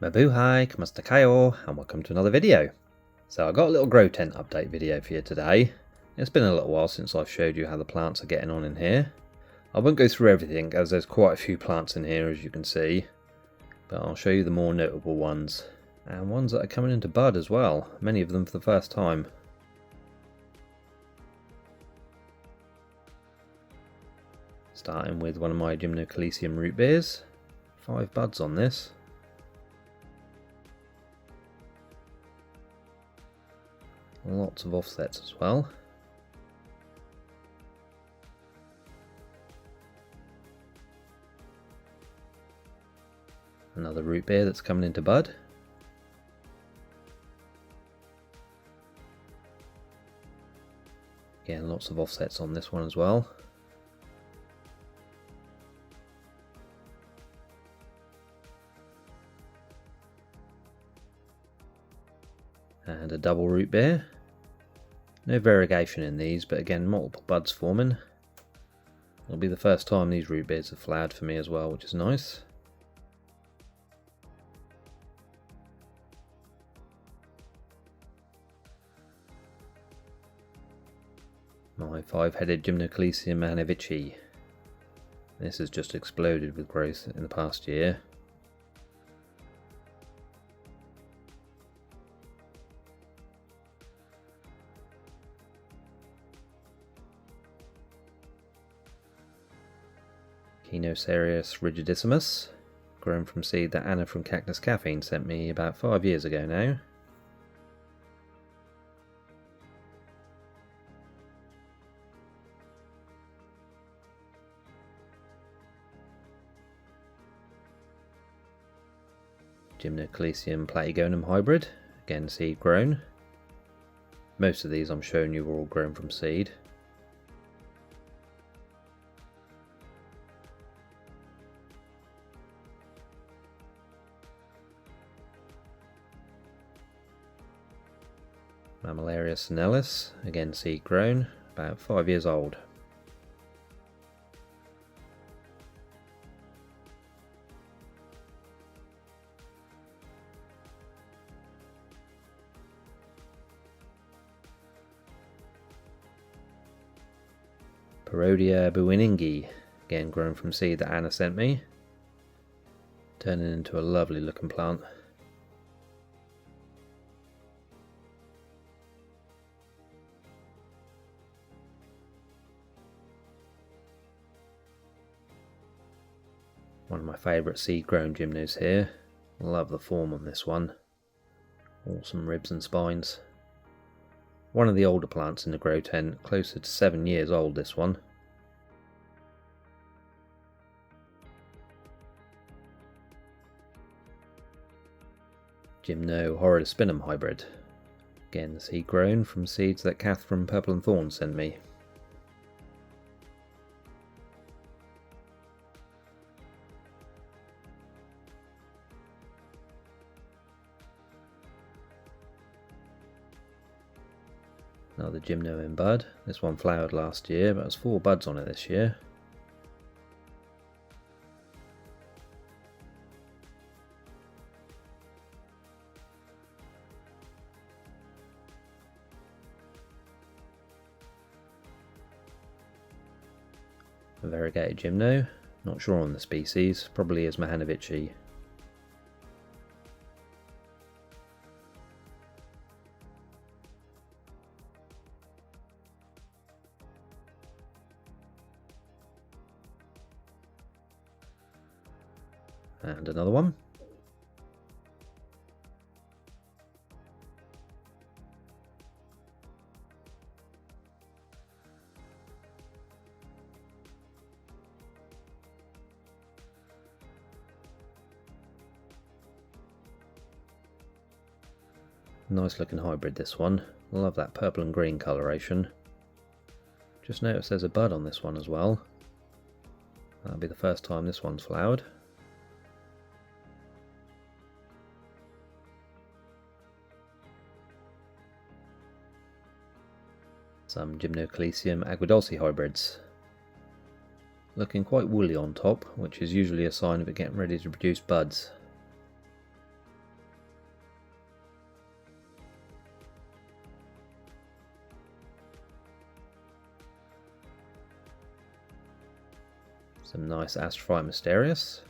Mabuhay, kamusta kayo, and welcome to another video. So I got a little grow tent update video for you today. It's been a little while since I've showed you how the plants are getting on in here. I won't go through everything as there's quite a few plants in here as you can see, but I'll show you the more notable ones, and ones that are coming into bud as well, many of them for the first time. Starting with one of my Gymnocalycium root beers, 5 buds on this. Lots of offsets as well. Another root beer that's coming into bud. Again, lots of offsets on this one as well. And a double root beer. No variegation in these, but again multiple buds forming. It'll be the first time these root beers have flowered for me as well, which is nice. My 5-headed Gymnocalycium mahanovici. This has just exploded with growth in the past year. Cereus rigidissimus, grown from seed that Anna from Cactus Caffeine sent me about 5 years ago now. Gymnocalycium platygonum hybrid, again seed grown. Most of these I'm showing you were all grown from seed. Mammillaria sinellis, again seed grown, about 5 years old. Parodia buiningi, again grown from seed that Anna sent me, turning into a lovely looking plant. One of my favourite seed grown gymnos here. Love the form on this one. Awesome ribs and spines. One of the older plants in the grow tent, closer to 7 years old this one. Gymno horridispinum hybrid. Again seed grown from seeds that Kath from Purple and Thorn sent me. Another Gymno in bud. This one flowered last year, but there's 4 buds on it this year. A variegated Gymno, not sure on the species, probably is mahanovici. And another one. Nice looking hybrid this one. Love that purple and green coloration. Just noticed there's a bud on this one as well. That'll be the first time this one's flowered. Some Gymnocalycium aguadulce hybrids. Looking quite woolly on top, which is usually a sign of it getting ready to produce buds. Some nice Astrophytum mysterious.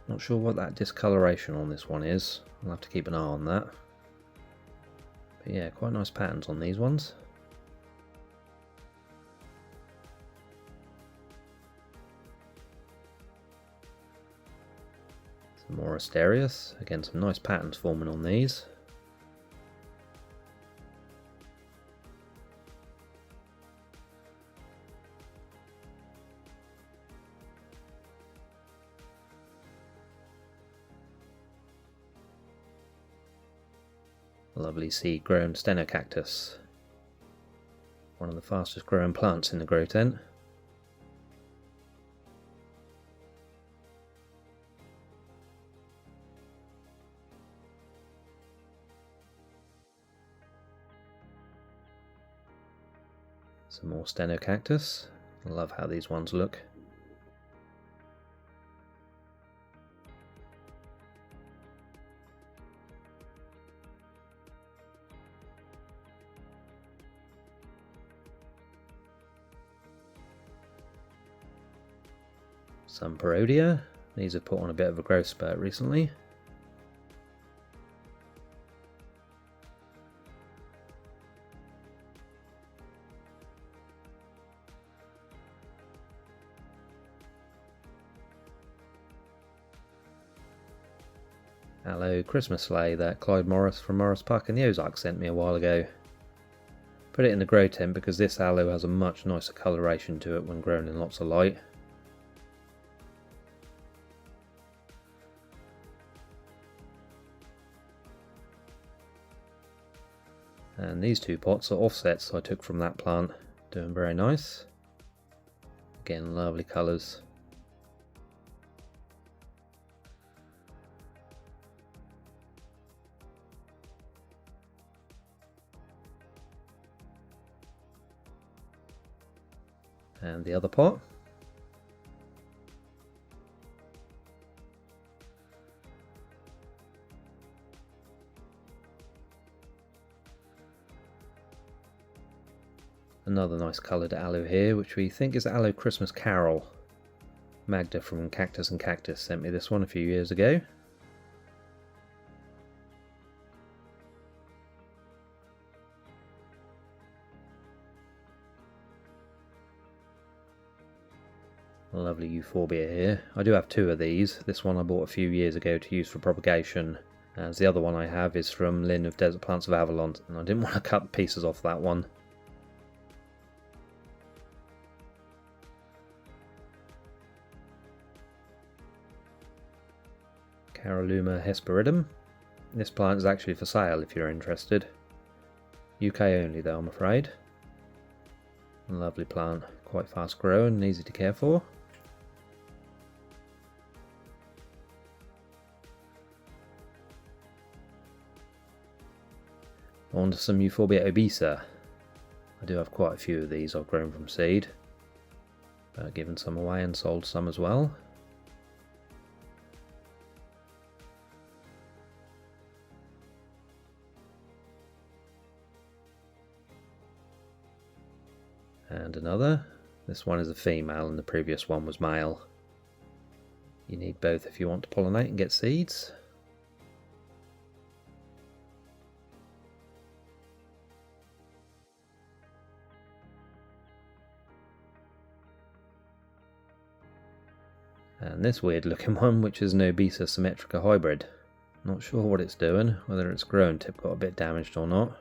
Not sure what that discoloration on this one is. I'll have to keep an eye on that. But yeah, quite nice patterns on these ones. Some more Asterias. Again, some nice patterns forming on these. Lovely seed grown Stenocactus. One of the fastest growing plants in the grow tent. Some more Stenocactus. I love how these ones look. Some Parodia. These have put on a bit of a growth spurt recently. Aloe Christmas sleigh that Clyde Morris from Morris Park in the Ozarks sent me a while ago. Put it in the grow tent because this aloe has a much nicer coloration to it when grown in lots of light. And these two pots are offsets I took from that plant, doing very nice. Again, lovely colours. And the other pot. Another nice coloured aloe here, which we think is Aloe Christmas Carol. Magda from Cactus and Cactus sent me this one a few years ago. Lovely Euphorbia here. I do have two of these. This one I bought a few years ago to use for propagation, as the other one I have is from Lynn of Desert Plants of Avalon, and I didn't want to cut pieces off that one. Caroluma hesperidum. This plant is actually for sale if you're interested. UK only though, I'm afraid. Lovely plant, quite fast growing and easy to care for. On to some Euphorbia Obesa. I do have quite a few of these I've grown from seed, but given some away and sold some as well. And another. This one is a female and the previous one was male. You need both if you want to pollinate and get seeds. And this weird looking one, which is an Obesa symmetrica hybrid. Not sure what it's doing, whether its growing tip got a bit damaged or not.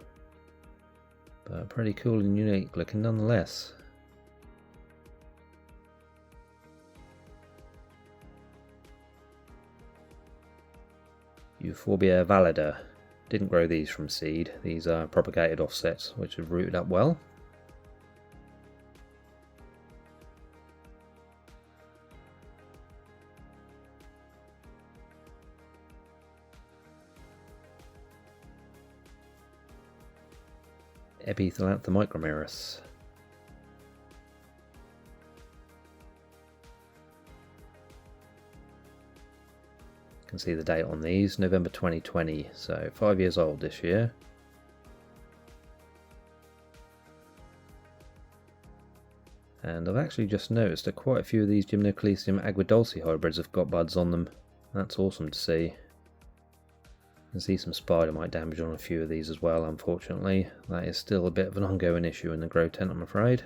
But pretty cool and unique looking nonetheless. Euphorbia valida. Didn't grow these from seed. These are propagated offsets which have rooted up well. Epithelantha micromeris. You can see the date on these, November 2020, so 5 years old this year. And I've actually just noticed that quite a few of these Gymnocalcium aguadulce hybrids have got buds on them. That's awesome to see. You can see some spider mite damage on a few of these as well, unfortunately. That is still a bit of an ongoing issue in the grow tent, I'm afraid.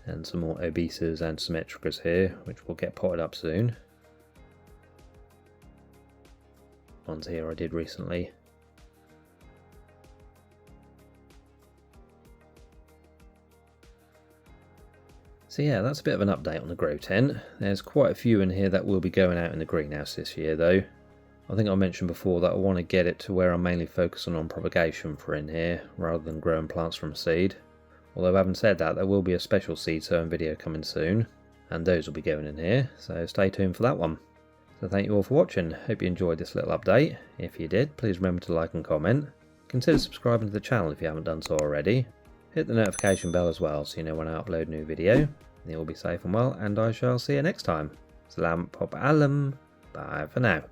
And some more Obesas and Symmetricas here, which will get potted up soon. Ones here I did recently. So yeah, that's a bit of an update on the grow tent. There's quite a few in here that will be going out in the greenhouse this year though. I think I mentioned before that I want to get it to where I'm mainly focusing on propagation for in here, rather than growing plants from seed. Although having said that, there will be a special seed sowing video coming soon, and those will be going in here, so stay tuned for that one. So thank you all for watching. Hope you enjoyed this little update. If you did, please remember to like and comment. Consider subscribing to the channel if you haven't done so already. Hit the notification bell as well so you know when I upload a new video. You'll be safe and well, and I shall see you next time. Salam pop alam. Bye for now.